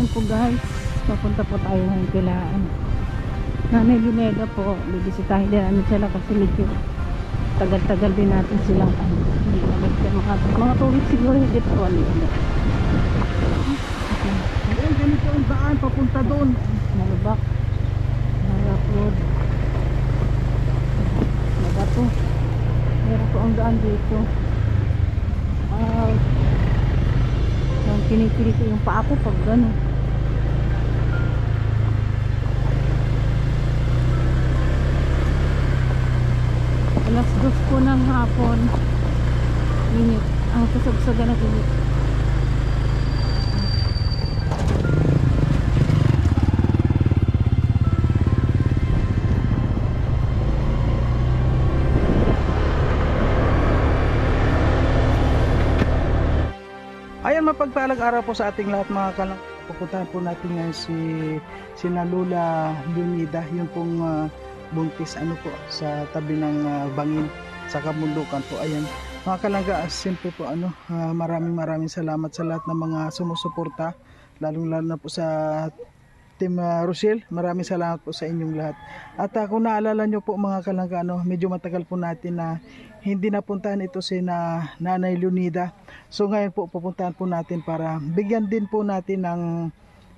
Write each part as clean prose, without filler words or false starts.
Ayan po guys, papunta po tayo ngayon kailangan Nanay Luneda po. Bibisitahin din namin sila kasi medyo tagal-tagal din natin silang hindi namin mga 2 weeks siguro hindi po. Ayan, ganito ang daan papunta doon. Malubak, Narap Road, Nagato. Meron po ang daan dito. Kinikili ko yung paa ko pag gano'n. Alas 2 po ng hapon. Init. Ang kasagsagan ng init. Ayan, mapagpalang araw po sa ating lahat mga kalang. Pupuntahan po natin ngayon si Lola Luneda, yung pong buntis po sa tabi ng bangin sa Kabundukan po. Ayan mga kalangga, simple po maraming salamat sa lahat ng mga sumusuporta, lalong lalo na po sa Team Rochelle. Maraming salamat po sa inyong lahat. At kung naalala nyo po mga kalangga, medyo matagal po natin na hindi napuntahan ito si Nanay Luneda. So ngayon po pupuntahan po natin para bigyan din po natin ng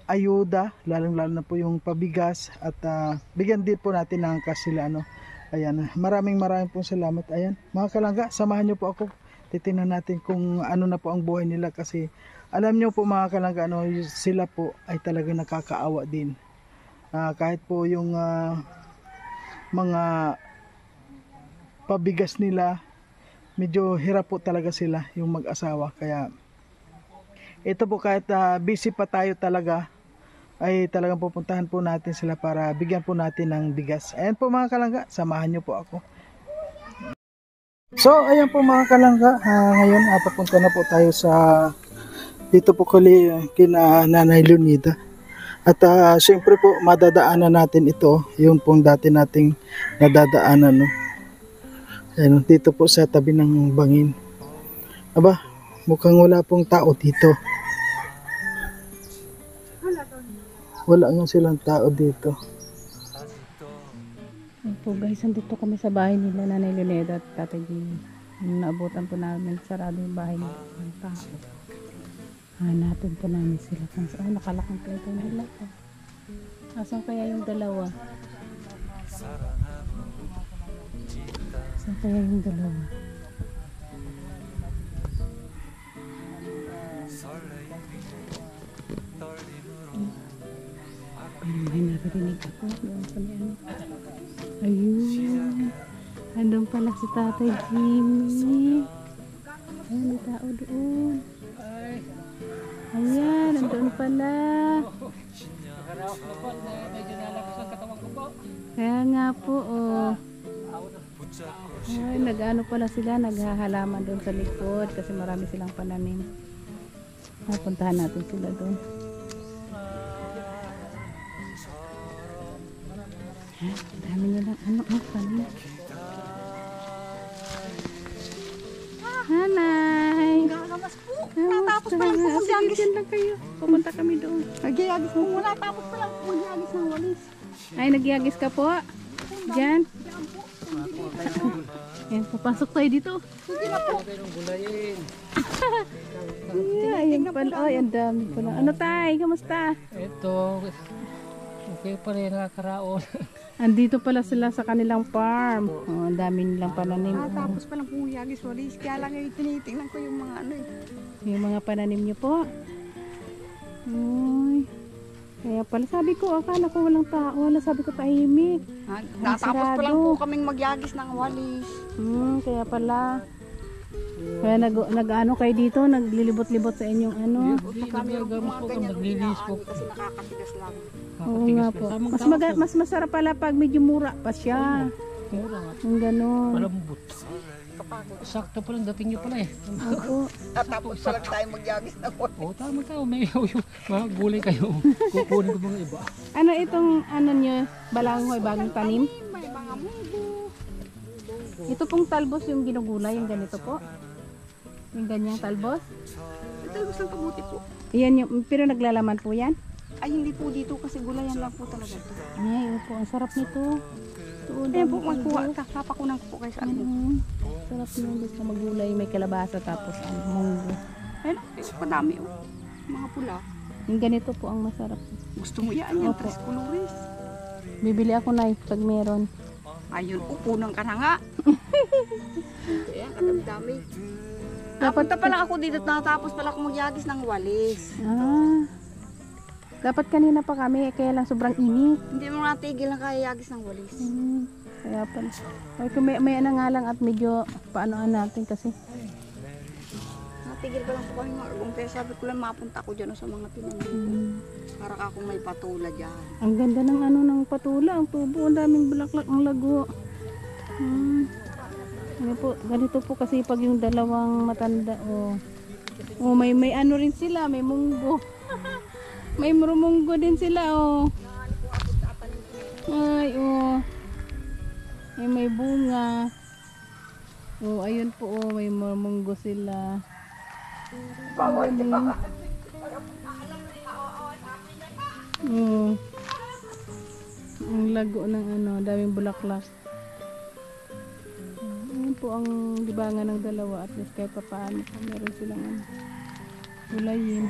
ayuda, lalong lalo na po yung pabigas, at bigyan din po natin ng kasila. Ayan, maraming po salamat. Ayan mga kalangga, samahan nyo po ako. Titingnan natin kung ano na po ang buhay nila, kasi alam nyo po mga kalangga, sila po ay talaga nakakaawa din. Kahit po yung mga pabigas nila, medyo hirap po talaga sila yung mag-asawa. Kaya ito po, kahit busy pa tayo talaga, ay talagang pupuntahan po natin sila para bigyan po natin ng bigas. Ayan po mga kalangga, samahan nyo po ako. So ayan po mga kalangga, ngayon papunta na po tayo sa dito po kina Nanay Luneda. At syempre po madadaanan natin ito, yung pong dati nating nadadaanan. Ayan, dito po sa tabi ng bangin. Aba, mukhang wala pong tao dito. Wala nga silang tao dito. Ayan po guys, nandito kami sa bahay nila Nanay Luneda at Tatay Jimmy. Naabutan po namin, sarado yung bahay nila ng tao. Hanapin po namin sila kung saan. Nakalakang pinto nila. Asan kaya yung dalawa? Saan kaya yung dalawa? May narinig ako. Doon pa niya. Ayun. Andun pala si Tatay Jimmy. Ayun, may tao doon. Ayan, andun pala. Kaya nga po, ay, nag-ano pala sila, naghahalaman doon sa likod kasi marami silang pananim. Puntahan natin sila doon. Dami nilang panin. Hanay! Natapos pa lang po magyagis. Sige, lang kayo. Pumunta kami doon. Nagyagis po muna, tapos pa lang po magyagis ng walis. Ay, nagyagis ka po? Diyan? Ayan, papasok tayo dito. Sige na po. Ayan pala. Ay, ang dami pala. Ano tay? Kamusta? Ito, okay pa rin, nakakaraon. Andito pala sila sa kanilang farm. Oh, ang dami nilang pananim. Tapos pa lang po magyagis walis. Kaya lang tinitingnan ko yung mga Yung mga pananim niyo po. Uy. Kaya pala sabi ko, akala ko walang tao. Wala, sabi ko tahimik. Natapos pa lang po kaming magyagis ng walis. Kaya pala. Kaya nag-ano kayo dito, naglilibot-libot sa inyong ano. Kami naglilinis po. Kasi nakakatigas lang. Oo nga po. Mas masarap pala pag medyo mura pa siya. Mura nga. Yung gano'n. Malambot. Sakto pa lang dating nyo pala eh. Oo. Tapos pa lang tayo magyagis ng walis. Oo, tama ka. May mga gulay kayo. Kukunin ko mga iba. Ano itong ano nyo, balangoy, bagong tanim? May mga munggo. Ito pong talbos yung ginugulay, yung ganito po. Yung ganyang talbos. Ito yung isang kabuti po. Yan yung, pero naglalaman po yan. Ay, hindi po dito kasi gulayan lang po talaga ito. Ay, opo, ang sarap nito. Tuod Eh ang po, magkuha munggo. ka. Papakunan ko po kayo sa ano. Sarap nyo, gusto magulay, may kalabasa tapos ang munggo. Ayun, padami oh. Mga pula. Yung ganito po ang masarap. Gusto mo yan, yan, Opo. tres colores. Bibili ako na pag meron. Ayun, punang ka na nga. Ayan, kadami-dami. Dapat Napunta pa lang ako dito, natapos pala ako magyagis ng walis. Dapat kanina pa kami, kaya lang sobrang init. Hindi mo natigil na kaya yagis ng walis. Kaya pala. Ay, kung may ano nga lang at medyo paanoan natin kasi. Natigil pa lang po kami marugong. Kaya sabi ko lang mapunta ko dyan sa mga tinanin. Para akong may patula dyan. Ang ganda ng ano ng patula, ang tubo, ang daming bulaklak, ang lago. Ano po, ganito po kasi pag yung dalawang matanda, may ano rin sila, may munggo. May munggo din sila, Ay, Ay, may bunga. Ayun po, may munggo sila. Ang lago ng ano, daming bulaklak. Ayan po ang libangan ng dalawa, at least kahit pa paano po meron silang ano, gulayin.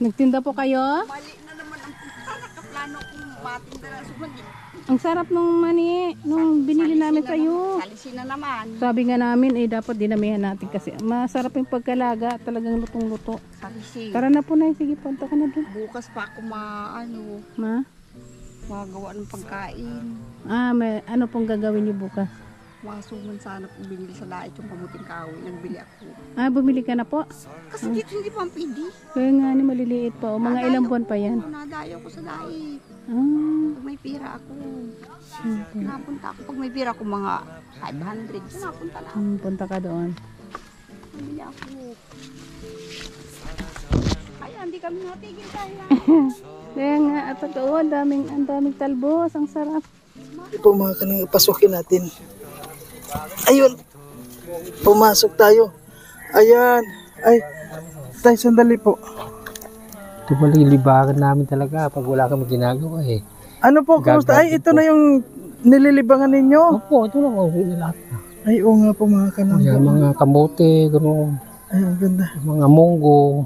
Nagtinda po kayo? Mali na naman ang punta. Nakaplano kong matinda na sumali. Ang sarap nung mani, nung binili namin sa'yo. Salisin na naman. Sabi nga namin, dapat dinamihan natin kasi masarap yung pagkalaga, talagang lutong-luto. Salisin. Tara na po na, sige, punta ka na dun. Bukas pa ako magawa ng pagkain. May ano pong gagawin niyo bukas? Masuman sana kung binili sa lait yung pamuting kahoy. Nagbili ako. Bumili ka na po? Kasi dito hindi pa ang pwede. Kaya nga ni maliliit pa, mga ilang buwan pa yan. Nadayo ko sa lait. Ah, Pag may pira ako. Napunta ako. Pag may pira ako mga 500. Napunta na. punta ka doon. Nabili ako. Ay, hindi kami natigil kaya. Kaya nga, at totoo, ang daming talbos, ang sarap. Ito po mga kanang pasukin natin. Ayun. Pumasok tayo. Ayan. Ay, tayo sandali po. Ito malilibagan namin talaga pag wala kami ginagawa eh. Ano po, kumusta? Ay, ito na yung nililibangan ninyo. Opo, ito lang ako lahat na. Ay, oo nga po mga kanang. Yan, mga kamote, gano'n, Ay, ang ganda. mga munggo.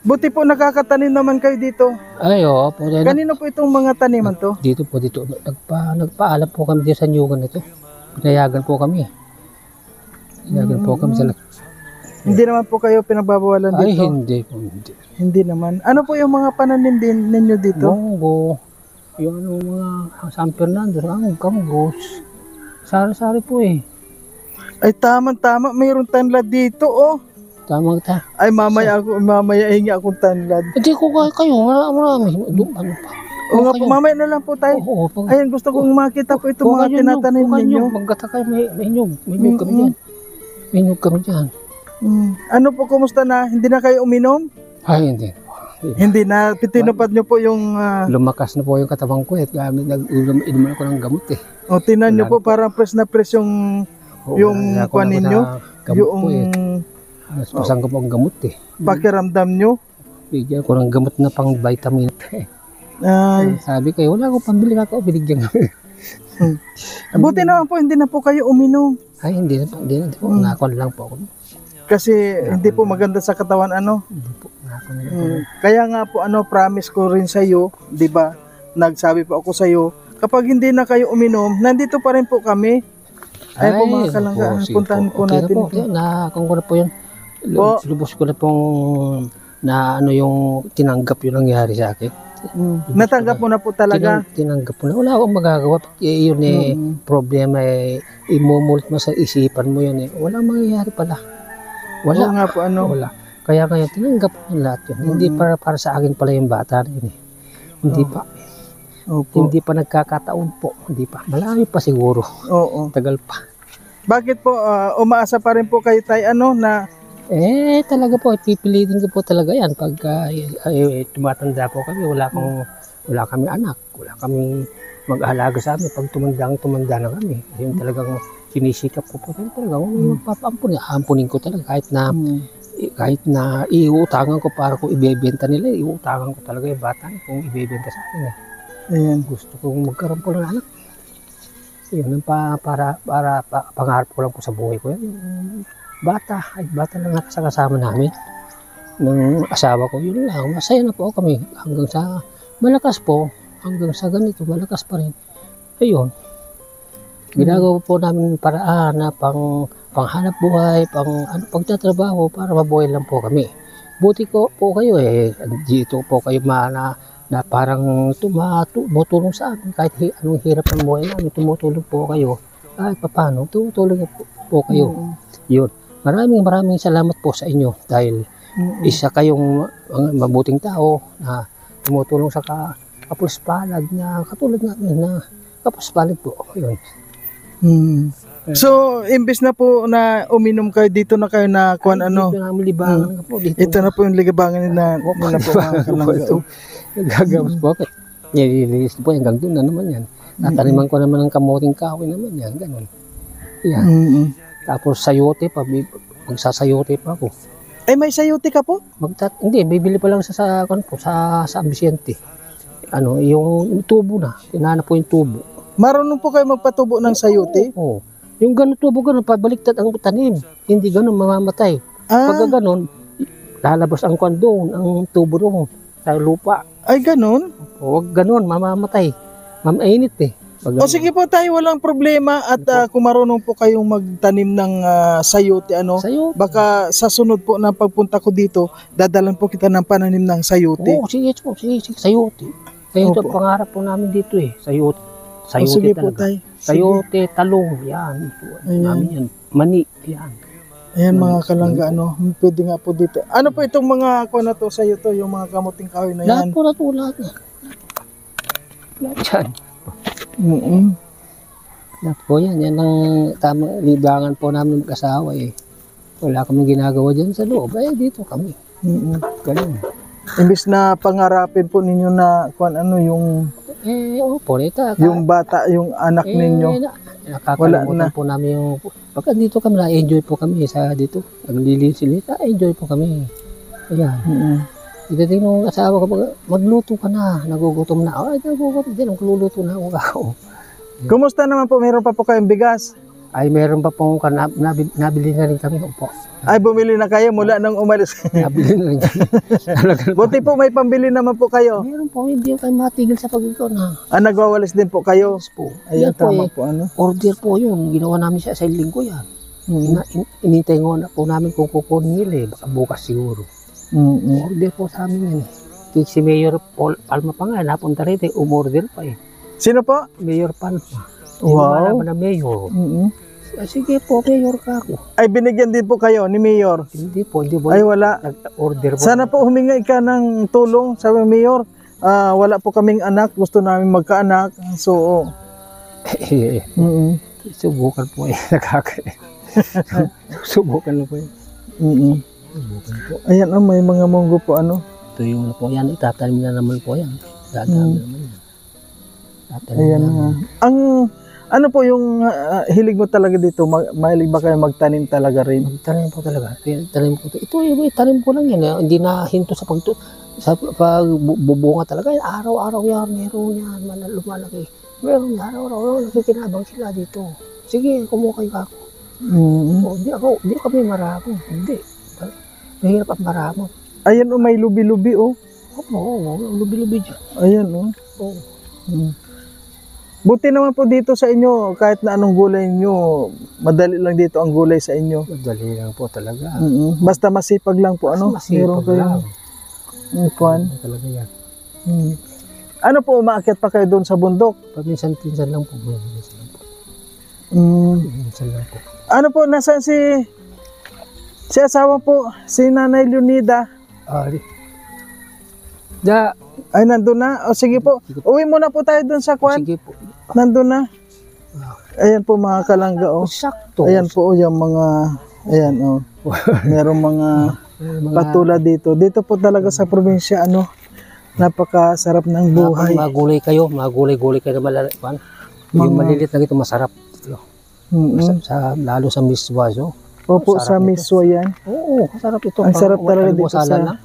Buti po nakakatanim naman kayo dito. Ay, po. Kanino po itong mga taniman to? Dito. Nagpaalam po kami dito sa Nyugan ito. Pinayagan po kami. Pinayagan po kami sa Hindi naman po kayo pinagbabawalan Ay, dito? hindi po, hindi. Hindi naman. Ano po yung mga pananim din ninyo dito? Munggo, yung ano, mga San Fernando, ang kamgos. Sari-sari po eh. Ay, tama-tama. Mayroong tanlad dito, oh. Tama kita. Ay, mamaya hingi akong tanlad. Hindi ko kayo, marami. Ano pa? O nga po, mamaya na lang po tayo. Oo, Ayan, gusto kong makita po itong mga tinatanim ninyo. Maggata kayo, may nyug. May nyug kami dyan. May nyug kami dyan. Ano po, kumusta na? Hindi na kayo uminom? Ay, hindi. Hindi na, tinupad nyo po yung... Lumakas na po yung katawan ko eh. Nag-inuman ako ng gamot eh. O, tinan nyo po, parang press na press yung... Yung wala kuwan ako ninyo? na gamot po eh. Yung Pasang ko po ang gamot eh. pakiramdam nyo? Bigyan ko ng gamot na pang vitamin. Ay, Sabi kayo, wala akong pambili ako. Binigyan ko. buti naman po, hindi na po kayo uminom. Ay, hindi na po. Hindi na po. Nakon lang po ako. Kasi hindi po maganda sa katawan, ano? Hindi po. Nakon lang po. Kaya nga po, promise ko rin sa iyo, 'di ba? Nagsabi po ako sa iyo, kapag hindi na kayo uminom, nandito pa rin po kami. Ay po mga kalangga, puntahan po okay natin. Na po. Nakakon ko na po yun. Po. Lubos ko na pong na ano yung tinanggap yung nangyari sa akin. Natanggap mo na po talaga. Tinanggap mo na. Wala akong magagawa. Yun problema imumulit mo sa isipan mo yun Walang mangyayari pala. Wala nga po Wala. Kaya ngayon, tinanggap ko lahat yun. Hindi para sa akin pala yung bata na yun Hindi pa. Opo. Hindi pa nagkakataon po. Hindi pa. Malayo pa siguro. Oo. Tagal pa. Bakit po umaasa pa rin po kayo tayo na Talaga po. Pipilitin ko po talaga yan. Pag tumatanda po kami, wala kami anak. Wala kami mag-ahalaga sa amin. Pag tumanda na kami. Yun talagang sinisikap ko po talaga. Magpapampunin. Ampunin ko talaga kahit na kahit na iuutangan ko para kung ibebenta nila, iuutangan ko talaga yung bata kung ibebenta sa akin. Ayan. Gusto kong magkaroon po ng anak. Yun ang pangarap ko lang po sa buhay ko. Yung bata lang kasama namin ng asawa ko. Yun lang, masaya na po kami hanggang sa malakas po, hanggang sa ganito, malakas pa rin. Ayun, ginagawa po namin paraan na panghanap buhay, pagtatrabaho para mabuhay lang po kami. Buti ko po kayo dito po kayo na parang tumutulong sa amin kahit anong hirap ng buhay namin, tumutulong po kayo kahit paano, tumutulong po kayo. Yun, maraming salamat po sa inyo dahil isa kayong mabuting tao na tumutulong sa kapuspalad na katulad namin na kapuspalad po. Yun. So, imbes na po na uminom kayo, dito na kayo na kuan ano. Dito namin libangan po. Dito Ito na po yung ligabangan nila po mga kalangga. Nagagawas po ako. Nililis po hanggang doon na naman yan. Tataniman ko naman ng kamuting kahoy naman yan. Ganun. Yan. Tapos sayote pa. Magsasayote pa ako. Ay, may sayote ka po? Hindi, bibili pa lang sa San Vicente. Yung tubo na. Tinana po yung tubo. Marunong po kayo magpatubo ng sayote? Oo. Yung ganun tubo, ganun, pabaliktad ang tanim. Hindi ganun, mamamatay. Pagka ganun, lalabas ang kwan doon, ang tubo doon, sa lupa. Ay, ganun? Huwag ganun, mamamatay. Mamainit eh. O sige po tayo, walang problema. At kung marunong po kayong magtanim ng sayote, Sayote. baka sa sunod po na pagpunta ko dito, dadalan po kita ng pananim ng sayote. Oo, sige, sayote. Sayote, Opo. pangarap po namin dito eh. Sayote. O sige po talaga. tayo. Sayote, talong, yan. Namin yan. Mani, yan. Ayan mga kalangga, pwede nga po dito. Ano po itong mga kuha na to sa'yo to, yung mga kamuting kahoy na Lahat yan? po na to, lahat na. Lahat yan. Lahat po yan. Yan ang tamang libangan po namin mag-asawa eh. Wala kami ginagawa dyan sa loob. Dito kami. Ganun. Imbis na pangarapin po ninyo na kuan yung Opo, neta. yung bata, yung anak ninyo. Nakakalimutan po namin yung... Pagka dito kami, na-enjoy po kami sa dito. Naglililis, enjoy po kami. Ayan. Dito din yung asawa ko, magluto ka na, nagugutom na. Nagugutom din, magluluto na ako. Kumusta naman po? Meron pa po kayong bigas? Ay, meron pa pong nabili na rin kami. Opo. Ay, bumili na kayo mula nang umalis. Nabili na rin kami. Buti po may pambili naman po kayo. Meron po, hindi kayo matigil sa pag-ikaw na. Nagwawalis din po kayo. Po. Ayan, Yan po, tama po. Order po yun. Ginawa namin sa isang linggo yan. Inintay nga na po namin kung kukunin nila eh. Baka bukas siguro. Order po sa amin yan eh. Si Mayor Palma pa nga, napunta rin eh. Umorder pa eh. Sino po? Mayor Palma. Wow. Naman na Mayor. Sige po, Mayor ka ako. Ay, binigyan din po kayo ni Mayor? Hindi po. Ay, wala. Order po. Sana po humingi ka ng tulong sa Mayor. Wala po kaming anak. Gusto namin magkaanak. So, subukan po eh. Subukan na po eh. Subukan po. Ayan, may mga munggo po Ito yung po yan. Itatanim na naman po yan. Dadami naman yan. Ayan nga. Ang ano po yung hilig mo talaga dito? Mahilig ba kayo magtanim talaga rin? Tanim po talaga. Tanim ko. Ito tanim ko lang yan. Hindi na hinto sa pagbubunga talaga. Araw-araw yan. Meron yan. Lumalaki. Meron yan. Araw-araw. Nakikinabang sila dito. Sige, kumuha kayo ako. Hindi kami marami. Hindi. Mahirap ang marami. Ayan may lubi-lubi Oo, lubi-lubi dyan. Ayan Oo. Buti naman po dito sa inyo, kahit na anong gulay nyo, madali lang dito ang gulay sa inyo. Madali lang po talaga. Basta masipag lang po, Masipag lang. Kuan. Talaga yan. Ano po, umaakyat pa kayo doon sa bundok? Paminsan-pinsan lang po. Minsan lang po. Ano po, nasaan si asawa po, si Nanay Leonida? Ay, nandun na? O sige po, uwi muna po tayo doon sa kuan. Sige po. Nandun na. Ayan po mga kalangga Sakto. Ayan po yung mga, ayan merong mga patula dito. Dito po talaga sa probinsya, napakasarap ng buhay. Mga gulay kayo na malalapan. Yung malilit na ito masarap. Lalo sa miswaso. Opo, Sarap sa nito. miswa yan. Oo, masarap ito. Ang sarap talaga dito almusala sa- lang.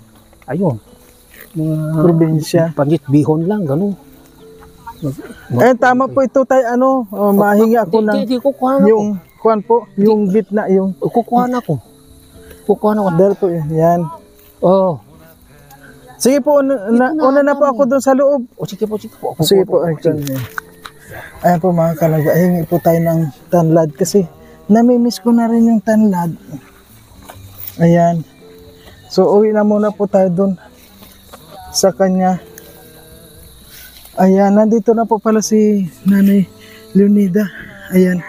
Ayun. Mga Probinsya. panit bihon lang, gano'n. Tama po ito tayo, mahingi ako ng Hindi, kukuha na ako. yung, kuwan po, yung gitna, yung, Kukuha na ako. Kukuha na ako. there po yun, yan. Oo. Sige po, una na po ako doon sa loob. O sige po, sige po. Sige po, ayan po mga kalaga, hingi po tayo ng tanlad kasi namimiss ko na rin yung tanlad. Ayan. So, uwi na muna po tayo doon sa kanya. Ayan, nandito na po pala si Nanay Leonida. Ayan.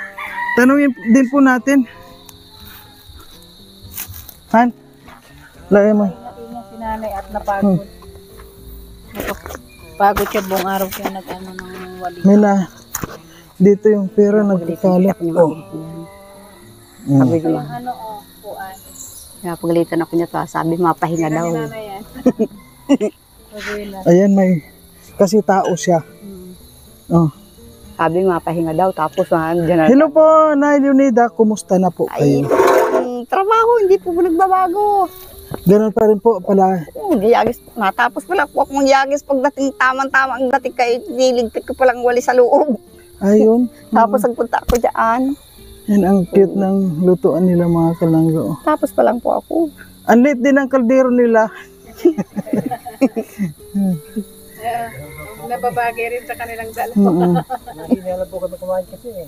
Tanungin din po natin. Han? Lagay mo. Natinga si nanay at napagod. Pagod siya buong araw kaya nag-ano ng wali. May na. Dito yung pera nagkakalat. Oh. Sabi ko, Ano puan. napagalitan ako niya, sabi mapahinga daw. Nanay yan. Sabi na. Ayan, may kasi tao siya. Oh. Sabi mapahinga daw, tapos dyan na. Hello po, Nay Leonida. Kumusta na po Ay, kayo? ang trabaho, hindi po nagbabago. Ganun pa rin po pala. Giyagis, natapos pala po akong giyagis pagdating tamang-tama ang dating kay niligpit ko palang wali sa loob. Ayun. Tapos nagpunta ako dyan. Yan ang cute ng lutuan nila mga kalanggo. Tapos pa lang po ako. Ang liit din ang kaldero nila. Nababagay rin sa kanilang dala. Hindi po kami kumain kasi eh.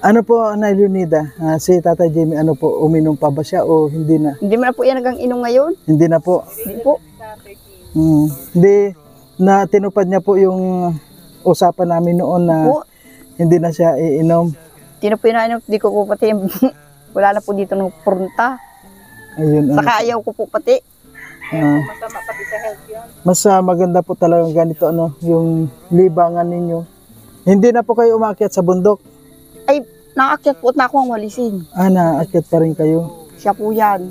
Ano po, Nay Leonida? Si Tata Jamie, ano po, uminom pa ba siya o hindi na? Hindi mo na po yan hanggang inom ngayon. Hindi na po. Hindi po. Hindi na tinupad niya po yung usapan namin noon na Po. hindi na siya iinom. Hindi na po yun, hindi ko po pati, wala na po dito ng purunta. Ayun. Saka ayaw ko po pati. Masama pati sa health yun. Mas maganda po talaga ganito, yung libangan ninyo. Hindi na po kayo umakyat sa bundok. Ay, naakyat po at na ako ang walisin. Naakyat pa rin kayo. Siya po yan.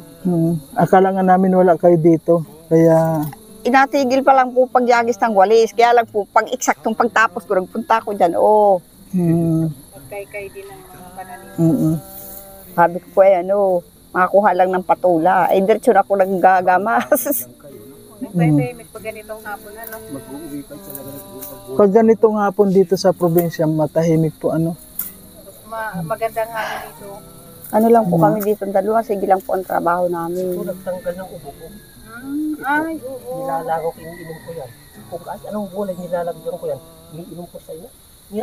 Akala nga namin wala kayo dito. Kaya, Inatigil pa lang po pagyagis ng walis. Kaya lang po, pag eksaktong pagtapos ko, nagpunta ko dyan. Magkay-kay din ang mga pananim. Sabi ko po, makakuha lang ng patula. Ay, diretso na ako naggagamas. Nagtay-tay, pag ganitong hapon ano. pag ganitong hapon dito sa probinsya, matahimik po Magandang hangin dito. Ano lang po kami dito, dalawa. Sige lang po ang trabaho namin. Nagtanggal ng ubo ko. Ay, oo. Nilalagaw ko, iniinom ko yan. Kung kahit anong gulay nilalagyan ko yan, iniinom ko sa inyo.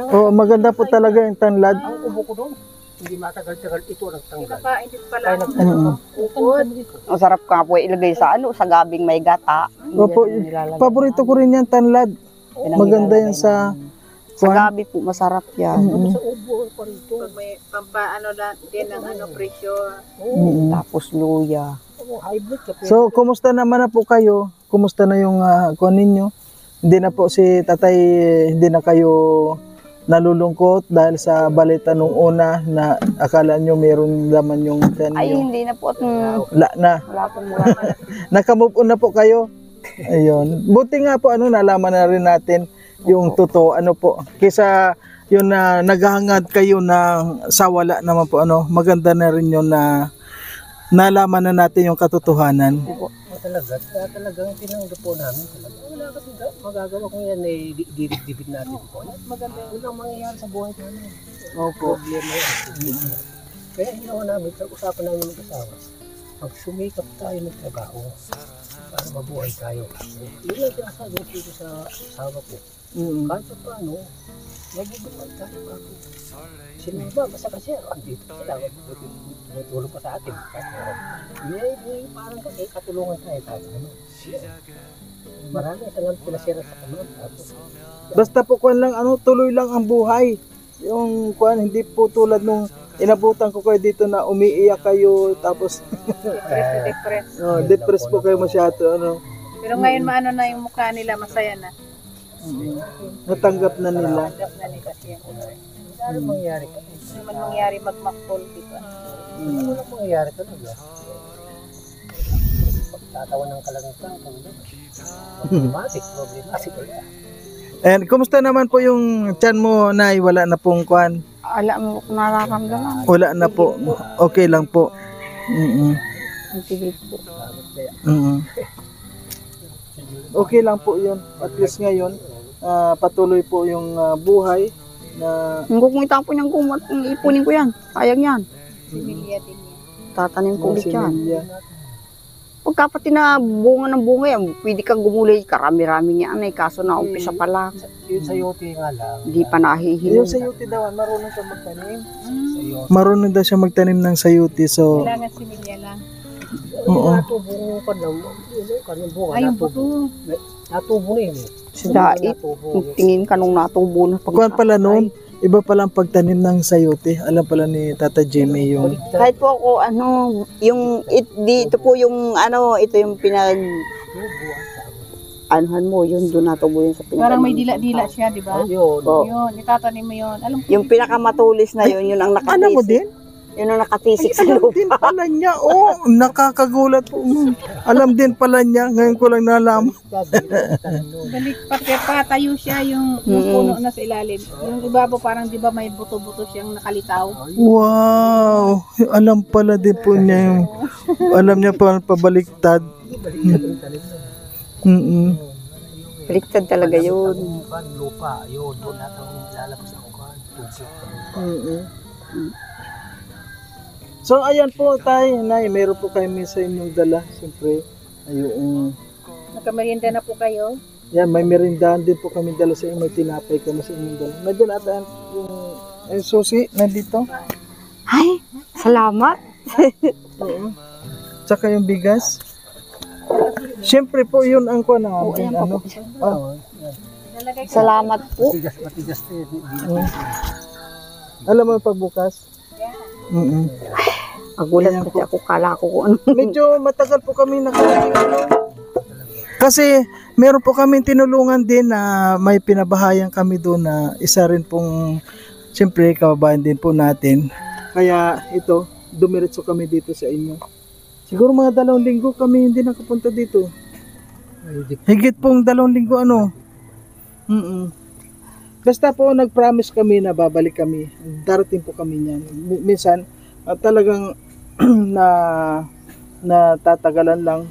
Oo, maganda po talaga yung tanlad. Ang ubo ko doon, hindi matagal-tagal ito nagtanggal. Ipapainit pala. Kaya nagtanggal. Upod. Ang sarap ka po ilagay sa sa gabing may gata. Opo, Yan ang nilalagay. paborito ko rin yan, tanlad. Yan ang Maganda nilalagay yan sa Sa gabi po, masarap yan. Sa ubo pa rito. Pag may pampaano din ng pressure. Tapos luya. Hybrid ka. So, kumusta naman na po kayo? Kumusta na yung kuwan ninyo? Hindi na po si tatay, hindi na kayo nalulungkot dahil sa balita nung una na akala nyo mayroong laman yung tiyan Ay, nyo. hindi na po. Wala na. Wala pong wala. Nakamove on na po kayo. Ayun. Buti nga po nalaman na rin natin yung totoo po. Kaysa yun na naghahangad kayo na sa wala naman po maganda na rin yun na nalaman na natin yung katotohanan. Talagang tinanggap po namin. Wala kasi magagawa kung yan eh, dibig natin po. Maganda yun lang mangyayari sa buhay namin. Opo. Problema yan. Kaya ginawa namin, usapan namin mag-asawa. Pag sumikap tayo ng trabaho, para mabuhay tayo. Yun lang sinasabi ko sa asawa ko. Kahit pa paano, mabubuhay tayo ako. Sino ba? Basta kasi andito sila. Tutulong pa sa atin. May parang katulungan tayo. Marami sa lang pinasira sa kanan. Basta po kuwan lang tuloy lang ang buhay. Yung kuwan hindi po tulad nung inabutan ko kayo dito na umiiyak kayo tapos depressed po kayo masyado Pero ngayon maano na yung mukha nila, masaya na. natanggap na nila. Tanggap na nila siya. Ano mangyayari ka? Ano naman mangyari magmakpol dito? Ano lang mangyayari talaga? Pagtatawan ng kalangitan, problematic wala. And kumusta naman po yung tiyan mo, Nay? Wala na pong kuwan. Alam mo kung nararamdaman. Wala na po. Okay lang po. Ang tigil po. Okay lang po yun. At least ngayon, patuloy po yung buhay na Kung kumita po niyang kumot, ipunin ko yan. Sayang yan. Similya din yan. Tatanim ko ulit yan. similya. Pagka pati na bunga ng bunga yan, pwede kang gumulay. Karami-rami niya anay. Kaso na umpisa pa lang. Yung sayote nga lang. Hindi pa Yung nahihiling. sayuti daw, marunong siya magtanim. Sayote. Marunong daw siya magtanim ng sayuti. So, Kailangan similya lang. oo. Natubo ka ng bunga. Ay, yung buto. Natubo na yun. Si Dait, tingin ka nung natubo na. Kuwan pala noon, iba palang pagtanim ng sayuti. Alam pala ni Tata Jimmy yung... Kahit po ako, yung, ito po yung, ito yung anuhan mo, yun doon natubo yun sa pinaka. Parang may dila-dila siya, di ba? Yun. Oh. Yun, itatanim mo yun. Alam ko. Yung pinakamatulis na yun, yun ang nakatisik. Ano mo din? Yun ang nakatisik sa Alam lupa. din pala niya. Oh, nakakagulat po. Alam din pala niya. Ngayon ko lang nalaman. Balik, patayo siya yung puno na sa ilalim. Yung ibabaw parang di ba may buto-buto siyang nakalitaw. Wow! Alam pala din po niya yung... Alam niya pa pabaliktad. Baliktad talaga yun. Lupa, yun. Doon natin lalabas ako kan. So, ayan po tayo. Nay, meron po kayo sa inyong dala. Siyempre, ayun. Nagkamerienda na po kayo. Yan, may merindahan din po kami dala sa inyo. May tinapay kami sa inyong dala. Nandiyan ata yung susi nandito. Ay, salamat. Oo. Tsaka yung bigas. Siyempre po, yun ang ko na. Oo, ayan pa po. Nalagay ko. Salamat po. Matigas Alam mo yung pagbukas? Pagulat kasi ako, kala ko kung ano. Medyo matagal po kami nakarating. Kasi meron po kami tinulungan din na may pinabahayan kami doon na isa rin pong siyempre kababayan din po natin. Kaya ito, dumiretso kami dito sa inyo. Siguro mga 2 linggo kami hindi nakapunta dito. Higit pong 2 linggo Basta po nag-promise kami na babalik kami. Darating po kami niyan. Minsan talagang natatagalan lang.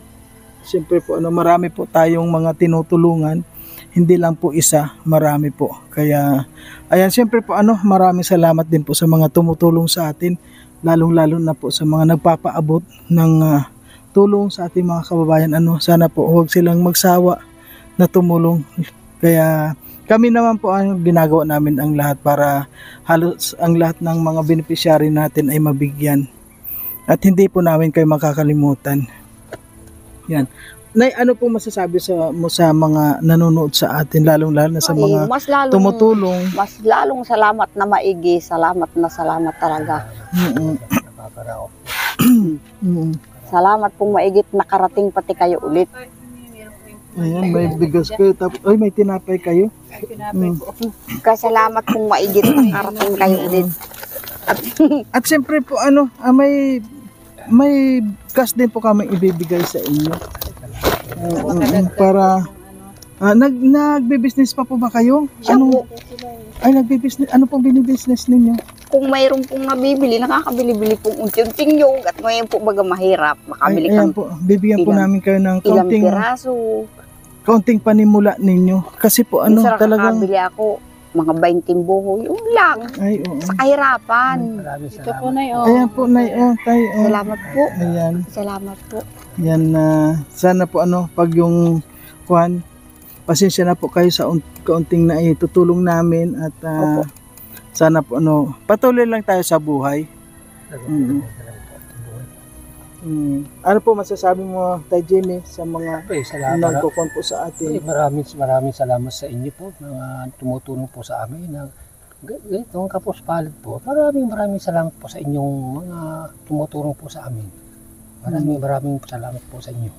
Siyempre po marami po tayong mga tinutulungan. Hindi lang po isa, marami po. Kaya ayan, siyempre po maraming salamat din po sa mga tumutulong sa atin, lalong-lalo na po sa mga nagpapaabot ng tulong sa ating mga kababayan. Sana po huwag silang magsawa na tumulong. Kaya kami naman po ginagawa namin ang lahat para halos ang lahat ng mga beneficiary natin ay mabigyan. At hindi po namin kayo makakalimutan. Yan. Nay, ano po masasabi mo sa mga nanonood sa atin, lalong-lalo na sa mga mas lalong, tumutulong? Mas lalong salamat na maigi. Salamat talaga. Salamat pong maigit nakarating pati kayo ulit. Ayan, may bigas kayo. Ay, may tinapay kayo. Pinapay po. Kasalamat pong maigit nakarating kayo ulit. At siyempre po, may cash din po kami ibibigay sa inyo. Para nagbe-business pa po ba kayo? Siya po, Nagbe-business. Ano pong binibusiness ninyo? kung mayroon pong nabibili, nakakabili-bili pong unti-unting yog at ngayon po baga mahirap. Makabili Ayan kang po, bibigyan po ilang- namin kayo ng ilang piraso. kaunting panimula ninyo. Kasi po Minsan talagang nakakabili ako mga 20 buho. Yun lang. ay oo. Sa kahirapan. Maraming Ito po salamat. na yun. Ayan po, Nay, tayo. Salamat po. Ayan. Salamat po. Yan sana po pag yung kuhan, pasensya na po kayo sa kaunting na itutulong namin at sana po patuloy lang tayo sa buhay. Ano po masasabi mo, Tay Jimmy, sa mga Salamat. nagkukon po sa atin? Maraming salamat sa inyo po, mga tumutulong po sa amin. Ganitong kapos-palad po. Maraming salamat po sa inyong mga tumutulong po sa amin. Maraming salamat po sa inyo.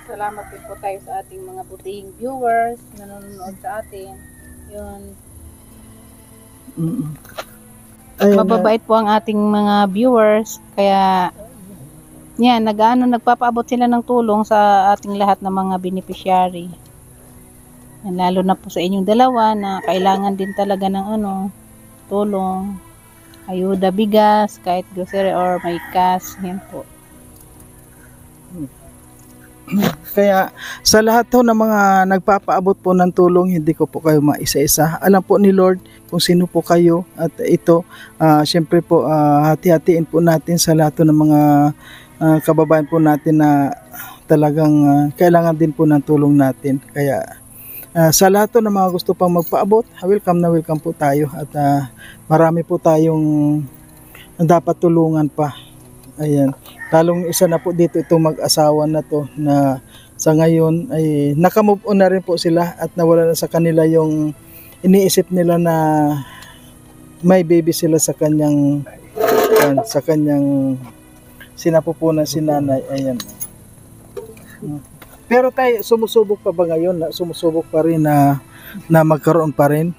Salamat din po tayo sa ating mga butihing viewers na nanonood sa atin. Yun. Ayan, Mababait po ang ating mga viewers. Kaya, yan, nagpapaabot sila ng tulong sa ating lahat ng mga beneficiary. Yan, lalo na po sa inyong dalawa na kailangan din talaga ng tulong, ayuda, bigas, kahit grocery or may cash, yan po. Kaya sa lahat ho ng mga nagpapaabot po ng tulong, hindi ko po kayo maisa-isa. Alam po ni Lord kung sino po kayo, at ito, syempre po, hati-hatiin po natin sa lahat ng mga kababayan po natin na talagang kailangan din po ng tulong natin. Kaya sa lahat ng mga gusto pang magpaabot, welcome na welcome po tayo, at marami po tayong dapat tulungan pa. Ayan. Talong isa na po dito itong mag-asawa na to, na sa ngayon ay nakamove on na rin po sila, at nawala na sa kanila yung iniisip nila na may baby sila sa kanyang sinapupunan si nanay. Ayan. Pero tayo, sumusubok pa ba ngayon? Sumusubok pa rin na magkaroon pa rin?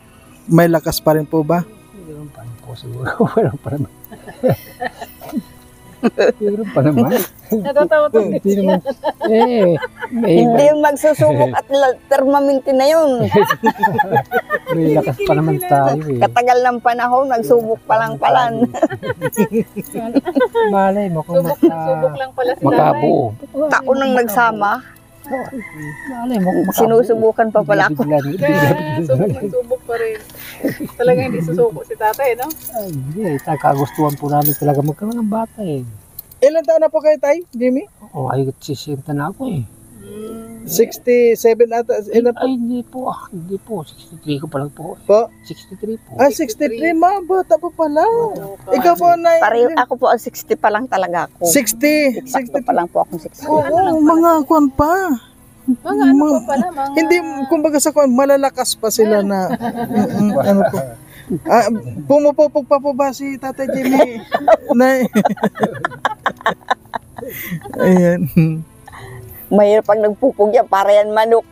May lakas pa rin po ba? Meron pa rin po siguro. Meron pa naman. Meron pa naman. Natatawa to. Hindi naman. May Hindi yung magsusubok at termaminti na yun. lakas pa naman tayo eh. Katagal ng panahon, nagsubok pa lang palan. Malay mo kung Subok lang pala si makabuo. Taon nang nagsama, Malay mo kung makabuo. sinusubukan pa pala ako. subok pa rin. Talaga hindi susuko si tatay, no? Ay, hindi. Kagustuhan po namin talaga magkaroon ng bata eh. Ilan taon na po kayo, tay, Jimmy? Oo, ay, 60 na ako eh. 67 ata. Ilan po? Ay, hindi po. Hindi po. 63 ko pa lang po. Po? 63 po. 63, ma. Bata po pala. Ikaw po, nay. Pareho ako po, 60 pa lang talaga ako. 60. Sakto pa lang po akong 60. Oo, mga kwan pa. Mga ano pa pala, mga... Hindi, kumbaga sa kwan, malalakas pa sila na, ano po. Pumupupog pa po ba si Tatay Jimmy? Nay. Ayan. Mahirap pag nagpupug yan, para yan manok.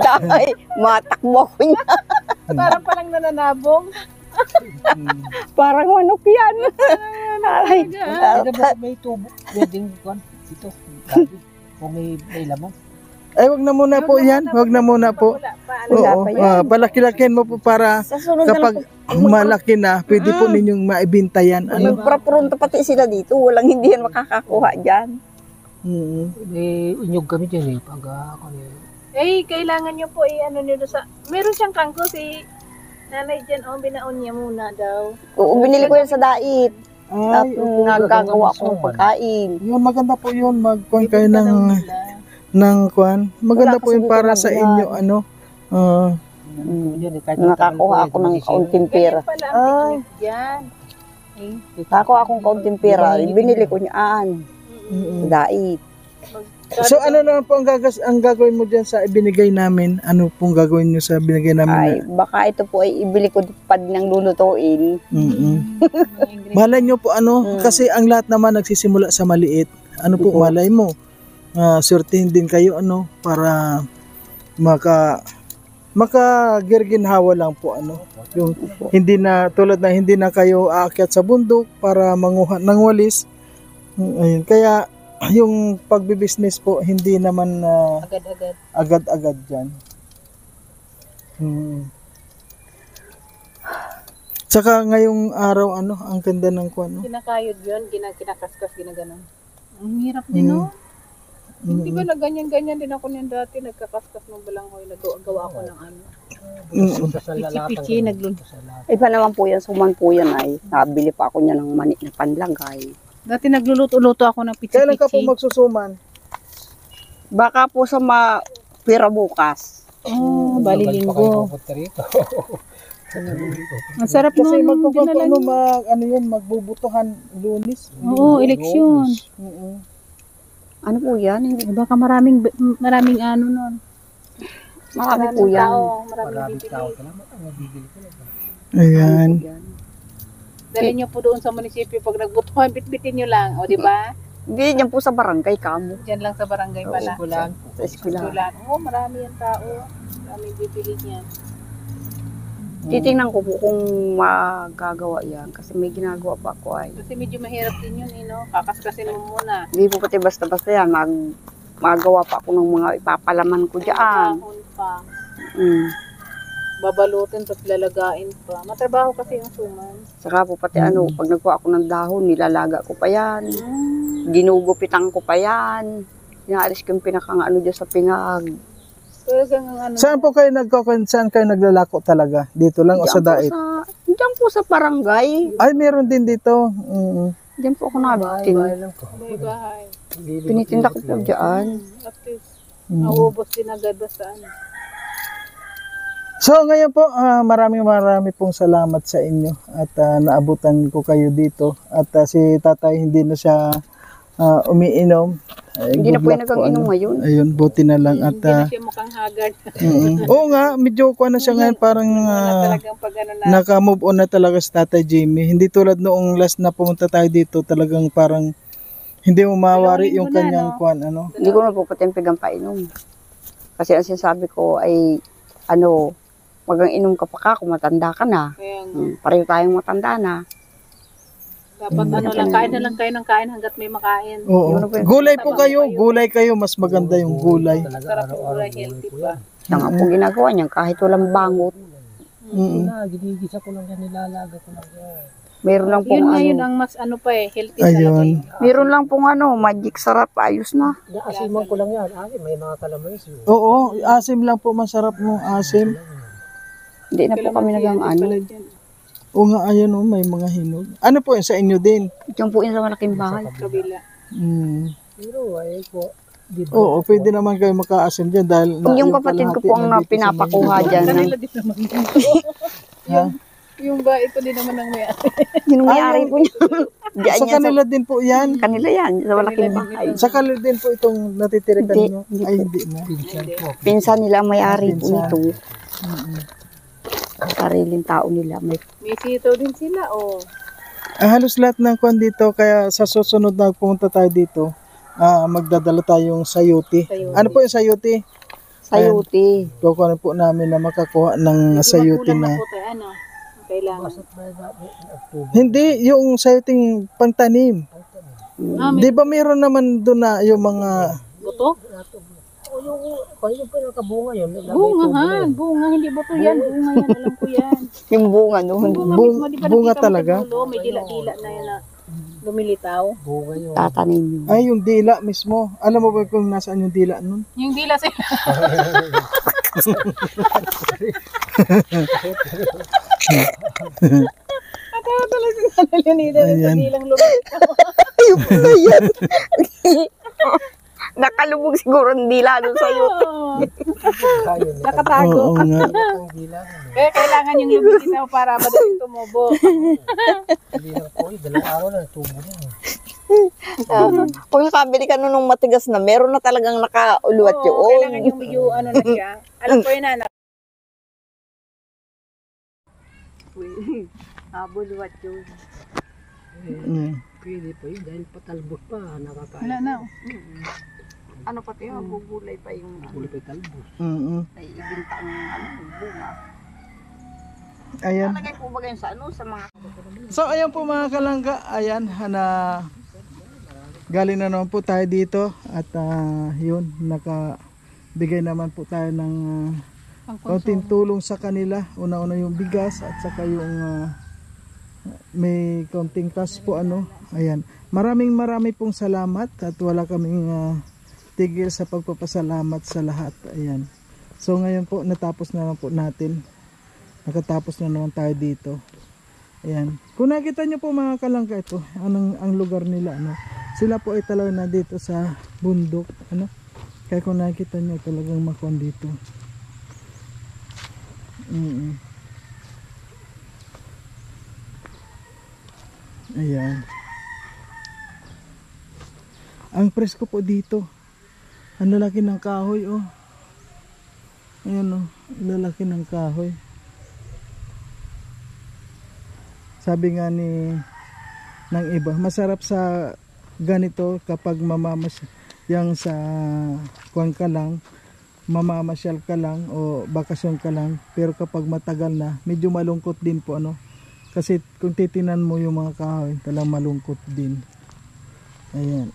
Dahil matakbo ko niya. Parang palang nananabong. Parang manok yan. Ay, May tubo. Pwedeng kwan. Ito. Gabi. Kung may laman. Ay, wag na muna po yan. Wag na muna po. Wala pa. Oo, palaki-lakin mo po para sa sunod na lang kapag malaki na, pwede po ninyong maibinta yan. Ano? Magpapronto pati sila dito. Walang hindi yan makakakuha dyan. May unyog kami dyan eh. Pag Kailangan nyo po ano nyo sa... Meron siyang kangko si nanay dyan. Binaon niya muna daw. Oo, binili ko yan sa dait. At Ay, nagkagawa ko ng pagkain. yun, maganda po yun. Mag-kwan kayo ng kwan. Maganda Wala po yun kasi para dito sa lang inyo, ano. Nakakuha ako ng kaunting pera. Pala ang picnic dyan. Nakakuha akong kaunting pera. Binili ko niyaan. Dait. So, ano naman po ang gagawin mo dyan sa ibinigay namin? Ano pong gagawin nyo sa binigay namin? Ay, baka ito po ay ibili ko pa din ng lulutuin. Malay nyo po kasi ang lahat naman nagsisimula sa maliit. Ano po, malay mo? Swertihin din kayo para makagirginhawa lang po yung hindi na tulad na hindi na kayo aakyat sa bundok para manguha ng walis. Ayun, kaya yung pagbi-business po hindi naman agad-agad diyan. Saka ngayong araw ang ganda ng kuan. Kinakayod yun, kinakaskas, ginaganon. Ang hirap din, no? Hindi ba na ganyan-ganyan din ako niyan dati, nagkakaskas ng balanghoy, nagawa ako ng ano. Pichi-pichi, naglunto. Iba naman po yan, suman po yan ay. Nabili pa ako niya ng mani na panlagay. Dati nagluluto-luto ako ng pichi-pichi. Kailan ka po magsusuman? Baka po sa pira bukas. Bali linggo. Masarap Kasi nun, dinala niyo. magbubutuhan Lunes. Oo, eleksyon. Ano po yan? Hindi. Baka maraming ano nun. Marami po yan. Maraming bibili. Ayan. Dali nyo po doon sa munisipyo pag nagbutuhan, bitbitin nyo lang. O, di ba? Hindi, yan po sa barangay kamo. Diyan lang sa barangay pala. Sa eskwelahan. Eskwelahan. Oo, marami yung tao. Maraming bibili niyan. Titingnan ko po kung magagawa yan. Kasi may ginagawa pa ako ay. Kasi medyo mahirap din yun, no? Kakaskasin mo muna. Hindi po pati basta-basta yan. Magawa pa ako ng mga ipapalaman ko dyan. Kahon pa. babalutin tapos lalagain pa. Matrabaho kasi yung suman. Saka po pati ano, pag nagkuha ako ng dahon, nilalaga ko pa yan. Ginugupitan ko pa yan. Inaalis ko yung pinakang ano dyan sa pingag. Talagang ano. Saan po kayo saan kayo naglalako talaga? Dito lang o sa dait? Diyan po sa barangay. Ay, meron din dito. Diyan po ako nabitin. May bahay. Pinitinda ko po dyan. At least, nauubos din agad basta ano. So ngayon po, marami pong salamat sa inyo at naabutan ko kayo dito. At si tatay hindi na siya umiinom. Hindi na po yung nag-inom ngayon. Ayun, buti na lang. At, Hindi na siya mukhang haggard. Oo nga, medyo ko na siya ngayon parang Talagang pag ano na. naka-move on na talaga si Tatay Jimmy. Hindi tulad noong last na pumunta tayo dito, talagang parang hindi mo mawari yung kanyang kwan. Ano? Hindi ko na po patimpigang painom. Kasi ang sinasabi ko ay, ano, wag ang inom ka pa ka kung matanda ka na. Kaya nga. Pareho tayong matanda na. Dapat ano lang, kain na lang kayo ng kain hanggat may makain. Oo. Gulay po kayo, mas maganda yung gulay. Sarap yung gulay, healthy pa. Siya nga po ginagawa niya kahit walang bangot. Ginigisa ko lang yan, nilalaga ko lang yan. Meron lang pong Yun nga ano. yun ang mas ano pa eh, healthy talaga. Ayun. Meron lang pong ano, magic sarap, ayos na. Asiman ko lang yan. May mga kalamansi. Oo, asim lang po, masarap ng asim. Hindi na po kami nagang ano. O nga, ayun o, may mga hinog. Ano po yun sa inyo din? Diyan po yun sa malaking bahay. Kabila. Pero ay po, di ba? Oo, pwede naman kayo makaasim dyan dahil Yung kapatid ko po ang pinapakuha dyan. Kanila din naman Ha? yung ba, ito din naman ang may ate. Yung may-ari po niya. Diyan Sa yan kanila din po yan. kanila yan, sa malaking bahay. Sa kanila din po itong natitirikan Hindi, nyo. hindi Ay, po. hindi na. Pinsan nila ang may-ari po Pinsan. nito. Ang sariling tao nila. May May sitaw din sila, oh. Halos lahat ng kwan dito, kaya sa susunod na pumunta tayo dito, magdadala tayong sayuti. Sayuti. Ano po yung sayuti? sayuti. Kukunin po namin na makakuha ng sayuti Makulang na. po tayo, ano? Kailangan. Hindi, yung sayuting pangtanim. May Di ba meron naman doon na yung mga... buto? O yung, kung yung pinakabunga yun. Bunga, bunga, hindi buto yan. Bunga yan, alam ko yan. Yung bunga noon. Bunga, Bung- mismo, di ba bunga nakita mo sa talaga? dulo, may dila-dila na yan na lumilitaw. Bunga yun. Tatanim yun. Ay, yung dila mismo. Alam mo ba kung nasaan yung dila nun? Yung dila sila. Atawa talaga sa nalunida sa Ayan. dilang lumilitaw. Ayun na yan. Nakalubog siguro ang dila doon sayuti. Kayo na. Nakatago. Oo nga. Ang dila. Kaya kailangan yung lumilitaw para madaling tumubo. Hindi lang po. Dalawang araw na tubo na. Kung nakabili ka nun nung matigas na, meron na talagang nakauluwat Oo, kailangan yun. yung medyo ano na siya. Alam ko yun na. Habuluwat yun. Pwede pa yun dahil patalbos pa. Nakakain. Wala na. Ano pati yun, bubulay pa yung Huli pa yung talbos. ay ibinta ang bunga. Ayan. Talagay po ba yun sa sa mga... So ayan po mga kalangga, ayan na galing na naman po tayo dito at yun, nakabigay naman po tayo ng kaunting tulong sa kanila. Una-una yung bigas at saka yung may kaunting cash po ano. Ayan, maraming pong salamat at wala kaming tigil sa pagpapasalamat sa lahat. Ayan. So ngayon po natapos na po natin. Nakatapos na naman tayo dito. Ayan. Kung nakita nyo po mga kalangga ito, ang lugar nila, ano, sila po ay talaga na dito sa bundok, ano. Kaya kung nakita nyo talagang makuan dito. Ayan. Ang presko po dito. Ang lalaki ng kahoy, oh. Ayan, oh. Ang lalaki ng kahoy. Sabi nga ng iba, masarap sa ganito kapag yang sa kuwan ka lang, mamamasyal ka lang o bakasyon ka lang. Pero kapag matagal na, medyo malungkot din po ano. Kasi kung titinan mo yung mga kahoy, talagang malungkot din. Ayan.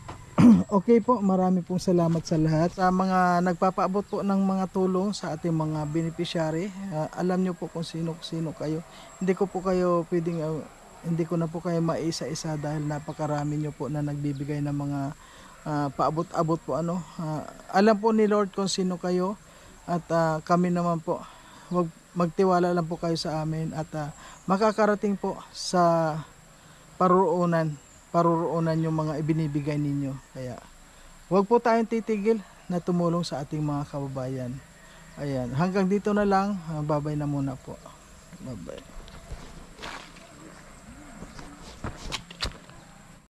Okay po, marami pong salamat sa lahat. Sa mga nagpapaabot po ng mga tulong sa ating mga beneficiary, alam nyo po kung sino kayo. Hindi ko po kayo pwedeng, hindi ko na po kayo maisa-isa dahil napakarami nyo po na nagbibigay ng mga paabot-abot po ano. Alam po ni Lord kung sino kayo at kami naman po, magtiwala lang po kayo sa amin at makakarating po sa paruroonan yung mga ibinibigay ninyo. Kaya huwag po tayong titigil na tumulong sa ating mga kababayan. Ayan, hanggang dito na lang. Babay na muna po. Babay.